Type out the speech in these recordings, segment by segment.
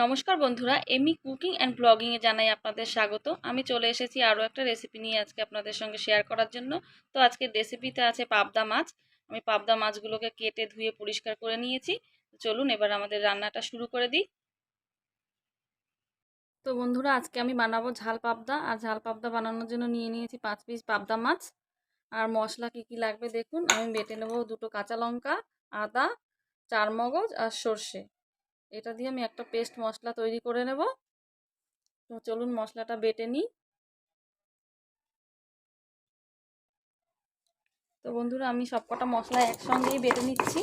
নমস্কার বন্ধুরা, এমি cooking and ব্লগিংয়ে জানাই আপনাদের স্বাগত। আমি চলে এসেছি আরও একটা রেসিপি নিয়ে আজকে আপনাদের সঙ্গে শেয়ার করার জন্য। তো আজকের রেসিপিতে আছে পাবদা মাছ। আমি পাবদা মাছগুলোকে কেটে ধুয়ে পরিষ্কার করে নিয়েছি। চলুন এবার আমাদের রান্নাটা শুরু করে দিই। তো বন্ধুরা, আজকে আমি বানাবো ঝাল পাবদা। আর ঝাল পাবদা বানানোর জন্য নিয়ে নিয়েছি 5 পিস পাবদা মাছ। আর মশলা কি কি লাগবে দেখুন। আমি বেটে নেবো 2টো কাঁচা লঙ্কা, আদা, চারমগজ আর সর্ষে। এটা দিয়ে আমি একটা পেস্ট মশলা তৈরি করে নেব। তো চলুন মশলাটা বেটে নিই। তো বন্ধুরা, আমি সবকটা মশলা একসঙ্গেই বেটে নিচ্ছি।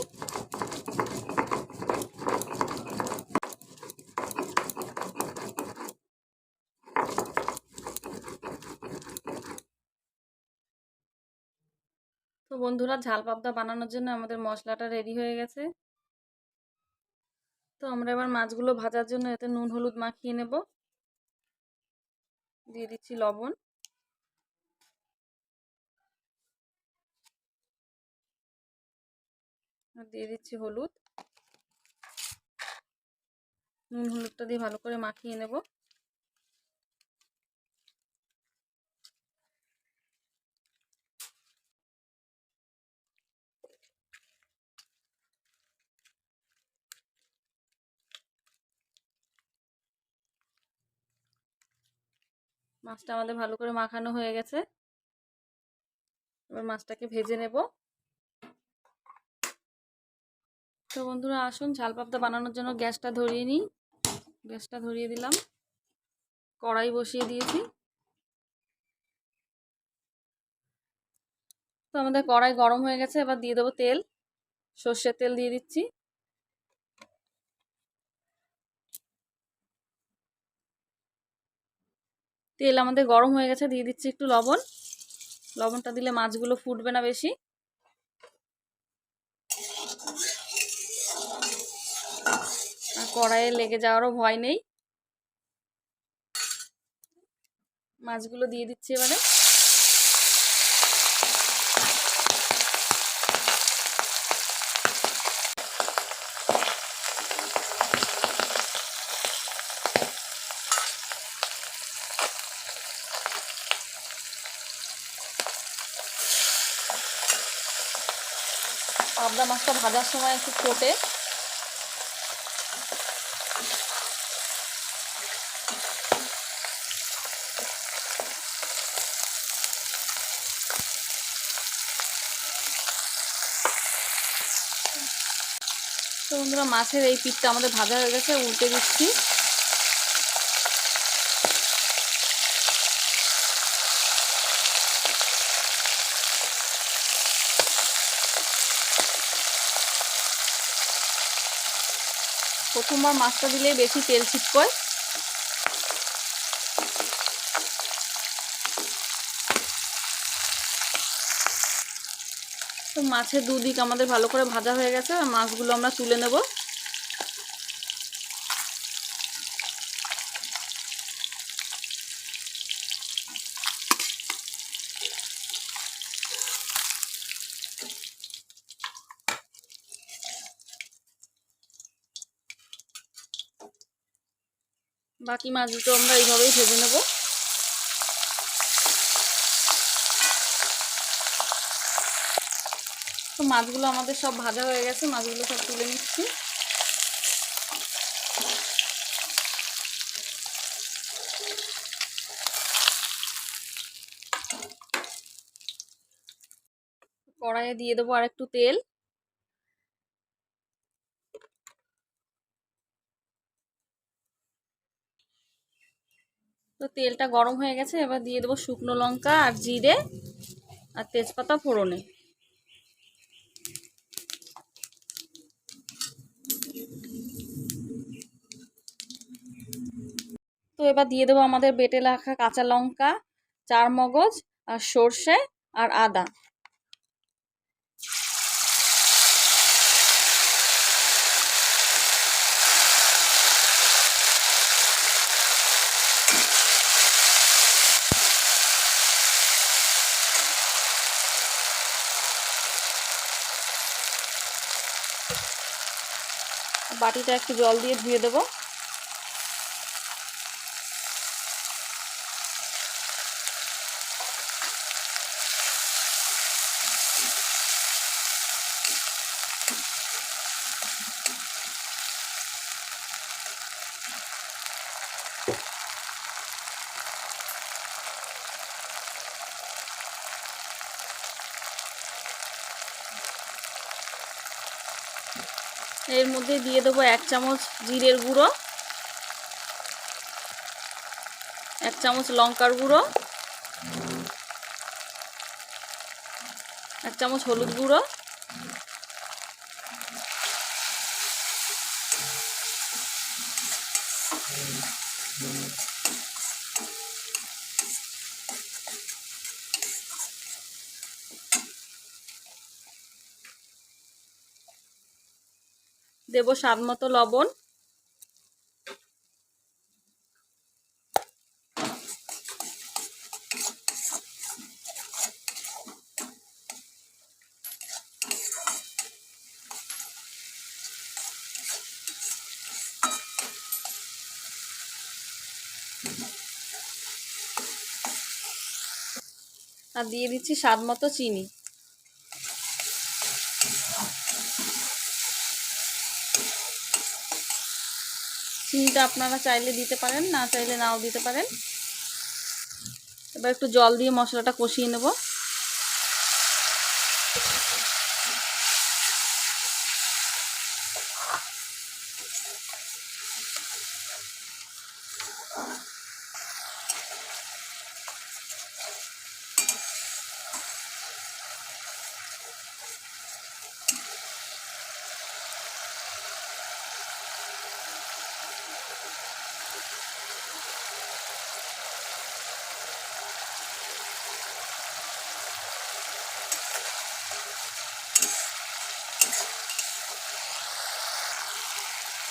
তো বন্ধুরা, ঝাল পাবদা বানানোর জন্য আমাদের মশলাটা রেডি হয়ে গেছে। তো আমরা এবার মাছগুলো ভাজার জন্য এতে নুন হলুদ মাখিয়ে নেব। দিয়ে দিচ্ছি লবণ, আর দিয়ে দিচ্ছি হলুদ। নুন হলুদটা দিয়ে ভালো করে মাখিয়ে নেব। মাছটা আমাদের ভালো করে মাখানো হয়ে গেছে। এবার মাছটাকে ভেজে নেব। তো বন্ধুরা, আসুন ঝাল পাবদা বানানোর জন্য গ্যাসটা ধরিয়ে নিই। গ্যাসটা ধরিয়ে দিলাম, কড়াই বসিয়ে দিয়েছি। তো আমাদের কড়াই গরম হয়ে গেছে। এবার দিয়ে দেবো তেল। সর্ষের তেল দিয়ে দিচ্ছি। তেল আমাদের গরম হয়ে গেছে, দিয়ে দিচ্ছি একটু লবণ। লবণটা দিলে মাছগুলো ফুটবে না বেশি। আর কড়াইয়ে লেগে যাওয়ারও ভয় নেই। মাছগুলো দিয়ে দিচ্ছি এবারে। পাবদা মাছটা ভাজার সময় একটু ফোটে। তো বন্ধুরা, মাছের এই পিঠটা আমাদের ভাজা হয়ে গেছে, উল্টে দিচ্ছি। প্রথমবার মাছটা দিলেই বেশি তেল ছিটকয়। তো মাছের দুদিক আমাদের ভালো করে ভাজা হয়ে গেছে। মাছগুলো আমরা তুলে নেব। বাকি মাছগুলো আমরা এইভাবেই ভেজে নেব। তো মাছগুলো আমাদের সব ভাজা হয়ে গেছে, মাছগুলো সব তুলে নিচ্ছি। কড়াইয়ে দিয়ে দেবো আর একটু তেল। তো তেলটা গরম হয়ে গেছে। এবার দিয়ে দেবো শুকনো লঙ্কা আর জিরে আর তেজপাতা ফোড়নে। তো এবার দিয়ে দেবো আমাদের বেটে রাখা কাঁচা লঙ্কা, চারমগজ আর সর্ষে আর আদা। বাটিটা একটু জল দিয়ে ধুয়ে দেবো। এর মধ্যে দিয়ে দেবো 1 চামচ জিরের গুঁড়ো, 1 চামচ লঙ্কার গুঁড়ো, 1 চামচ হলুদ গুঁড়ো, দেব স্বাদ মতো লবণ, আর দিয়ে দিচ্ছি স্বাদ মতো চিনি। চিনিটা আপনারা চাইলে দিতে পারেন, না চাইলে নাও দিতে পারেন। এবার একটু জল দিয়ে মশলাটা কষিয়ে নেব।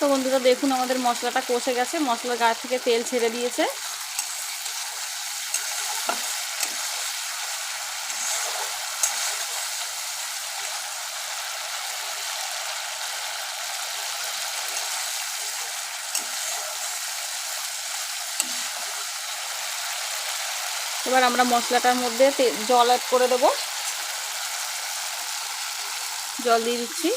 তো বন্ধুরা দেখুন আমাদের মশলাটা কষে গেছে, মশলার গা থেকে তেল ছেড়ে দিয়েছে। এবার আমরা মশলাটার মধ্যে জল অ্যাড করে দেব। জল দিয়ে দিচ্ছি।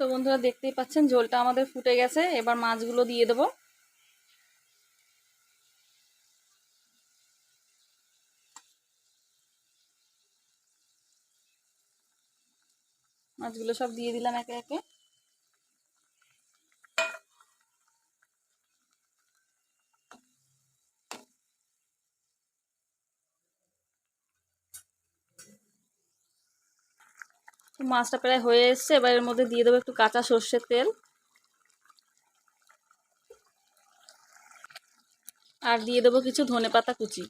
তো বন্ধুরা দেখতেই পাচ্ছেন ঝোলটা আমাদের ফুটে গেছে। এবার মাছগুলো দিয়ে দেব। মাছগুলো সব দিয়ে দিলাম একে একে। মাছটা প্রায় হয়ে এসছে। এবার এর মধ্যে দিয়ে দেবো একটু কাঁচা সর্ষের তেল, আর দিয়ে দেবো কিছু ধনেপাতা কুচি।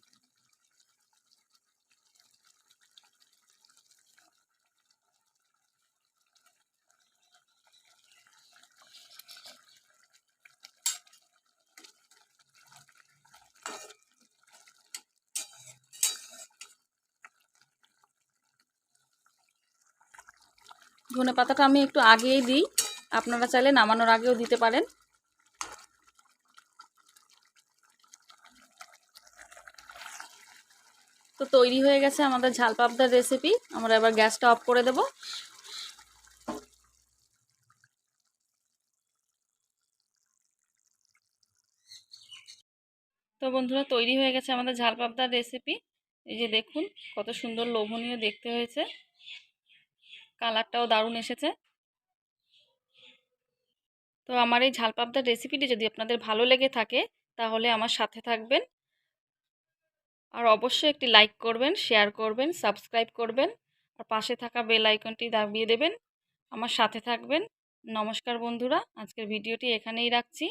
ধনেপাতাটা আমি একটু আগেই দিই, আপনারা চাইলে নামানোর আগেও দিতে পারেন। তো তৈরি হয়ে গেছে আমাদের ঝাল পাবদার রেসিপি। আমরা এবার গ্যাসটা অফ করে দেব। তো বন্ধুরা তৈরি হয়ে গেছে আমাদের ঝাল পাবদার রেসিপি। এই যে দেখুন কত সুন্দর লোভনীয় দেখতে হয়েছে, কালারটাও দারুণ এসেছে। তো আমার এই ঝাল পাবদার রেসিপিটি যদি আপনাদের ভালো লেগে থাকে তাহলে আমার সাথে থাকবেন, আর অবশ্যই একটি লাইক করবেন, শেয়ার করবেন, সাবস্ক্রাইব করবেন, আর পাশে থাকা বেল আইকনটি দাবিয়ে দেবেন। আমার সাথে থাকবেন। নমস্কার বন্ধুরা, আজকের ভিডিওটি এখানেই রাখছি।